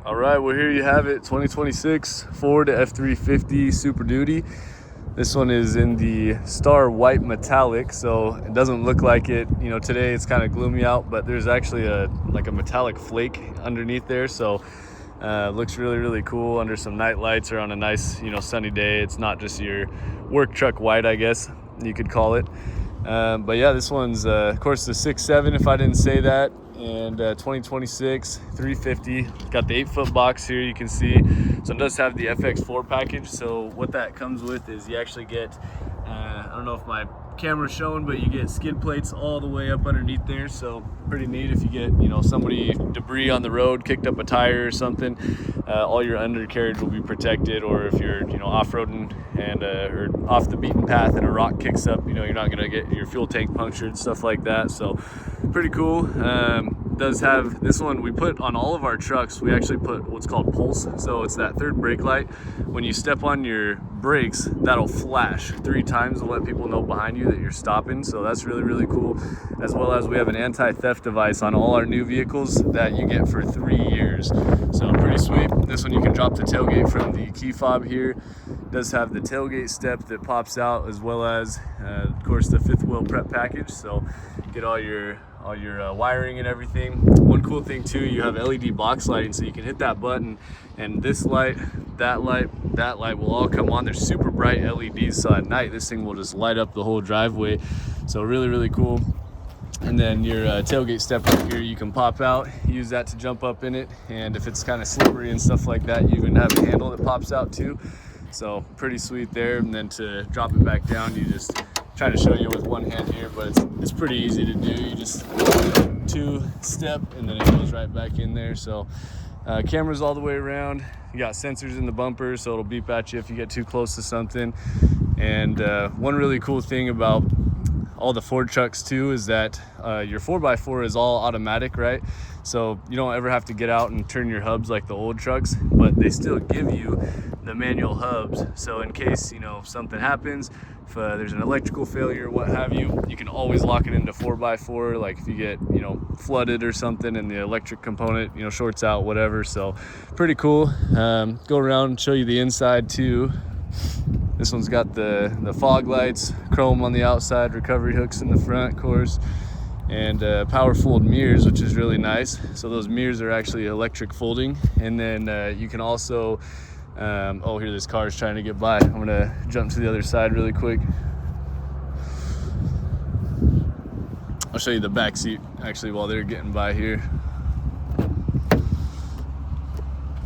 All right, well, here you have it, 2026 Ford F350 Super Duty. This one is in the star white metallic, so it doesn't look like it. You know, today it's kind of gloomy out, but there's actually a metallic flake underneath there, so looks really, really cool under some night lights or on a nice, sunny day. It's not just your work truck white, I guess you could call it. But yeah, this one's, of course, the 6.7, if I didn't say that, and 2026 350. Got the 8-foot box here, you can see. So it does have the FX4 package. So what that comes with is you actually get, I don't know if my camera's showing, but you get skid plates all the way up underneath there. So pretty neat if you get, somebody debris on the road, kicked up a tire or something, all your undercarriage will be protected. Or if you're, off-roading and or off the beaten path and a rock kicks up, you're not gonna get your fuel tank punctured, stuff like that. So pretty cool. Does have this one we put on all of our trucks. We actually put what's called pulse, so it's that third brake light. When you step on your brakes, that'll flash 3 times to let people know behind you that you're stopping. So that's really, really cool. As well as we have an anti-theft device on all our new vehicles that you get for 3 years. So pretty sweet. This one you can drop the tailgate from the key fob here. It does have the tailgate step that pops out, as well as of course the 5th wheel prep package. So get all your wiring and everything. One cool thing too, you have LED box lighting, so you can hit that button and this light, that light will all come on. They're super bright LEDs, so at night this thing will just light up the whole driveway. So really, really cool. And then your tailgate step right here, you can pop out, use that to jump up in it, and if it's kind of slippery and stuff like that, you even have a handle that pops out too. So pretty sweet there. And then to drop it back down, you just trying to show you with one hand here, but it's pretty easy to do. You just 2-step and then it goes right back in there. So cameras all the way around. You got sensors in the bumper, so it'll beep at you if you get too close to something. And one really cool thing about all the Ford trucks too is that your 4x4 is all automatic, right? So you don't ever have to get out and turn your hubs like the old trucks, but they still give you the manual hubs. So in case something happens, if there's an electrical failure, what have you, you can always lock it into 4x4. Like if you get flooded or something and the electric component shorts out, whatever. So pretty cool. Go around and show you the inside too. This one's got the fog lights, chrome on the outside, recovery hooks in the front, of course, and power fold mirrors, which is really nice. So those mirrors are actually electric folding. And then you can also, oh, here this car is trying to get by. I'm gonna jump to the other side really quick. I'll show you the back seat actually while they're getting by here.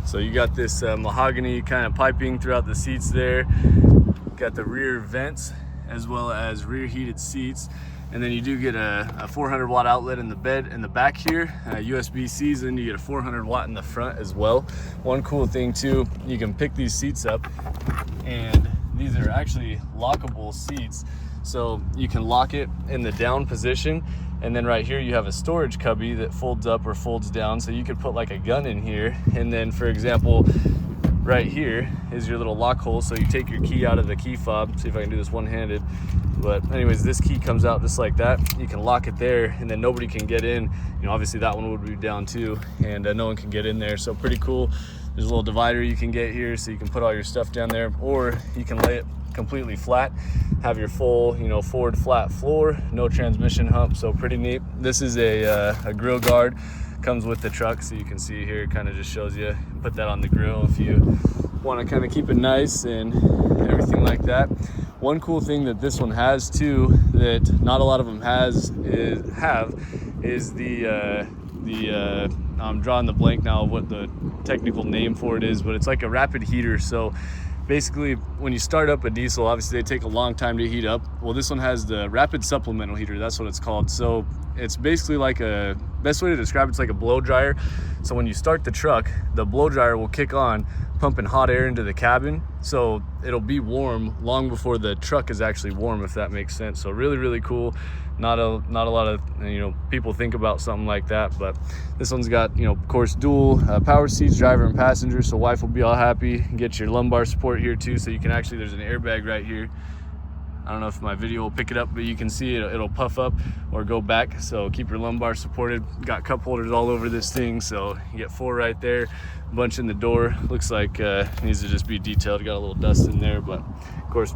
So you got this mahogany kind of piping throughout the seats there. Got the rear vents as well as rear heated seats. And then you do get a 400 watt outlet in the bed in the back here, USB-C's, and you get a 400 watt in the front as well. One cool thing too, you can pick these seats up, and these are actually lockable seats. So you can lock it in the down position, and then right here you have a storage cubby that folds up or folds down, so you could put like a gun in here. And then for example, right here is your little lock hole, so you take your key out of the key fob. See if I can do this one-handed. But anyways, this key comes out just like that. You can lock it there, and then nobody can get in. Obviously that one would be down too, and no one can get in there. So pretty cool. There's a little divider you can get here, so you can put all your stuff down there, or you can lay it completely flat, have your full Ford flat floor, no transmission hump. So pretty neat. This is a grill guard, comes with the truck, so you can see here, it kind of just shows you, put that on the grill if you want to kind of keep it nice and everything like that. One cool thing that this one has too, that not a lot of them is the I'm drawing the blank now of what the technical name for it is, but it's like a rapid heater. So basically when you start up a diesel, obviously they take a long time to heat up. Well, this one has the rapid supplemental heater, that's what it's called. So it's basically like best way to describe it's like a blow dryer. So when you start the truck, the blow dryer will kick on, pumping hot air into the cabin, so it'll be warm long before the truck is actually warm, if that makes sense. So really, really cool. Not a lot of people think about something like that, but this one's got of course dual power seats, driver and passenger, so wife will be all happy. Get your lumbar support here too, so you can actually, there's an airbag right here, I don't know if my video will pick it up, but you can see it'll puff up or go back. So keep your lumbar supported. Got cup holders all over this thing. So you get 4 right there, a bunch in the door. Looks like it needs to just be detailed. Got a little dust in there, but of course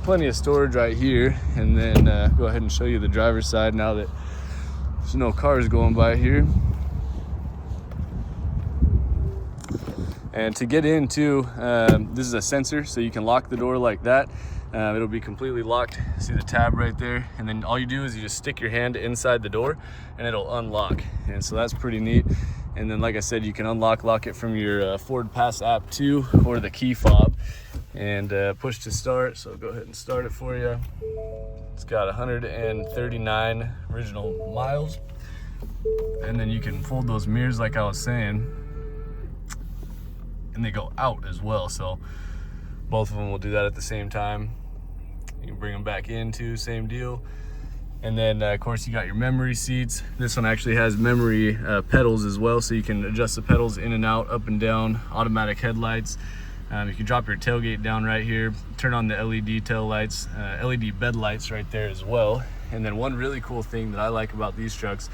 plenty of storage right here. And then go ahead and show you the driver's side now that there's no cars going by here. And to get into, this is a sensor, so you can lock the door like that. It'll be completely locked. See the tab right there? And then all you do is you just stick your hand inside the door and it'll unlock. And so that's pretty neat. And then like I said, you can lock it from your Ford Pass app too, or the key fob, and push to start. So go ahead and start it for you. It's got 139 original miles. And then you can fold those mirrors like I was saying, and they go out as well. So both of them will do that at the same time. You can bring them back in too, same deal. And then of course you got your memory seats. This one actually has memory pedals as well, so you can adjust the pedals in and out, up and down, automatic headlights. You can drop your tailgate down right here, turn on the LED tail lights, LED bed lights right there as well. And then one really cool thing that I like about these trucks,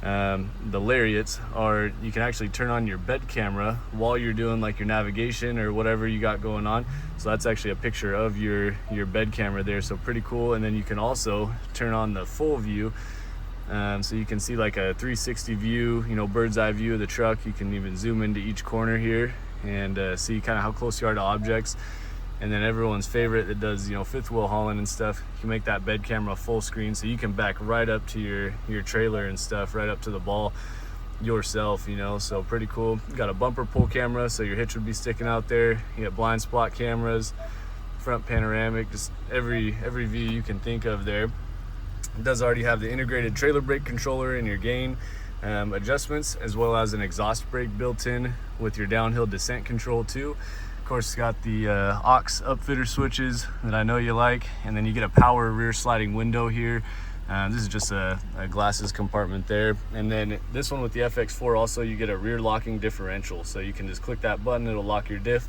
the Lariats, are you can actually turn on your bed camera while you're doing like your navigation or whatever you got going on. So that's actually a picture of your bed camera there, so pretty cool. And then you can also turn on the full view, so you can see like a 360 view, you know, bird's eye view of the truck. You can even zoom into each corner here and see kind of how close you are to objects. And then everyone's favorite that does, you know, fifth wheel hauling and stuff, you can make that bed camera full screen, so you can back right up to your trailer and stuff, right up to the ball yourself, you know. So pretty cool. You got a bumper pull camera, so your hitch would be sticking out there. You got blind spot cameras, front panoramic, just every view you can think of there. It does already have the integrated trailer brake controller and your gain adjustments, as well as an exhaust brake built in with your downhill descent control too. Of course, it's got the aux upfitter switches that I know you like, and then you get a power rear sliding window here. This is just a glasses compartment there. And then this one with the FX4 also, you get a rear locking differential, so you can just click that button, it'll lock your diff.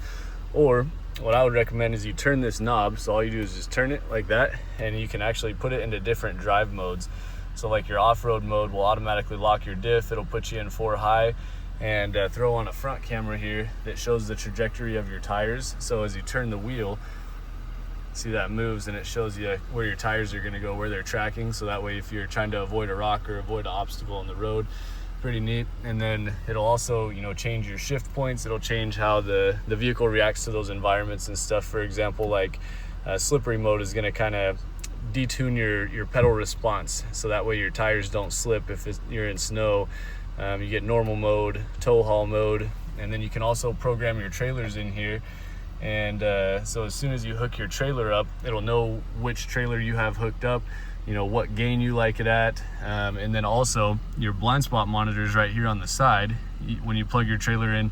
Or what I would recommend is you turn this knob, so all you do is just turn it like that, and you can actually put it into different drive modes. So like your off-road mode will automatically lock your diff, it'll put you in 4 high, and throw on a front camera here that shows the trajectory of your tires. So as you turn the wheel, see that moves, and it shows you where your tires are going to go, where they're tracking. So that way if you're trying to avoid a rock or avoid an obstacle on the road, pretty neat. And then it'll also, you know, change your shift points. It'll change how the vehicle reacts to those environments and stuff. For example, like slippery mode is going to kind of detune your pedal response, so that way your tires don't slip if you're in snow. You get normal mode, tow haul mode, and then you can also program your trailers in here. And so as soon as you hook your trailer up, it'll know which trailer you have hooked up, you know, what gain you like it at. And then also your blind spot monitors right here on the side. When you plug your trailer in,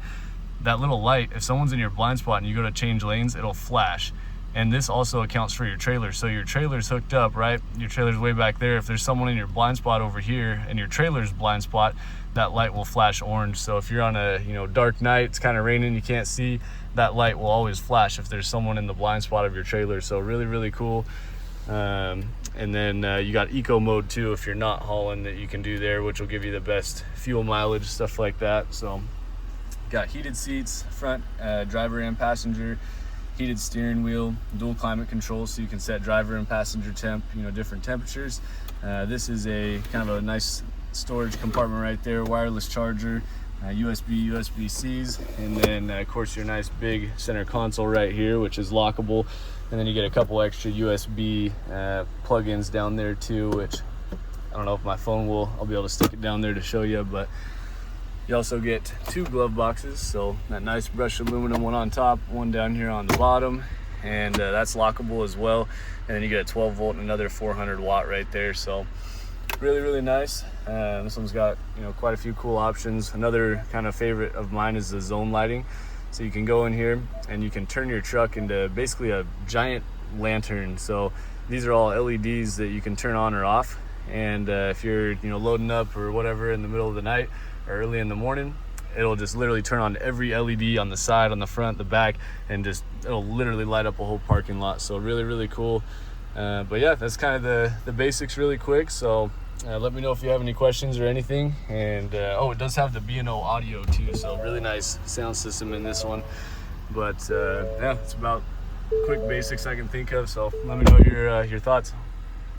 that little light, if someone's in your blind spot and you go to change lanes, it'll flash. And this also accounts for your trailer. So your trailer's hooked up, right? Your trailer's way back there. If there's someone in your blind spot over here and your trailer's blind spot, that light will flash orange. So if you're on a, you know, dark night, it's kind of raining, you can't see, that light will always flash if there's someone in the blind spot of your trailer. So really, really cool. And then you got eco mode too, if you're not hauling, that you can do there, which will give you the best fuel mileage, stuff like that. So got heated seats, front, driver and passenger, heated steering wheel, dual climate control, so you can set driver and passenger temp, you know, different temperatures. This is a kind of a nice storage compartment right there, wireless charger, USB-Cs, and then of course your nice big center console right here, which is lockable. And then you get a couple extra USB plug-ins down there too, which I don't know if my phone I'll be able to stick it down there to show you, but you also get 2 glove boxes, so that nice brushed aluminum one on top, one down here on the bottom, and that's lockable as well. And then you get a 12 volt and another 400 watt right there. So really, really nice. This one's got, you know, quite a few cool options. Another kind of favorite of mine is the zone lighting. So you can go in here and you can turn your truck into basically a giant lantern. So these are all LEDs that you can turn on or off. And if you're, you know, loading up or whatever in the middle of the night or early in the morning, it'll just literally turn on every LED on the side, on the front, the back, and just it'll literally light up a whole parking lot. So really, really cool. But yeah, that's kind of the basics really quick. So let me know if you have any questions or anything. And oh, it does have the B&O audio too, so really nice sound system in this one. But yeah, it's about quick basics I can think of. So let me know your thoughts.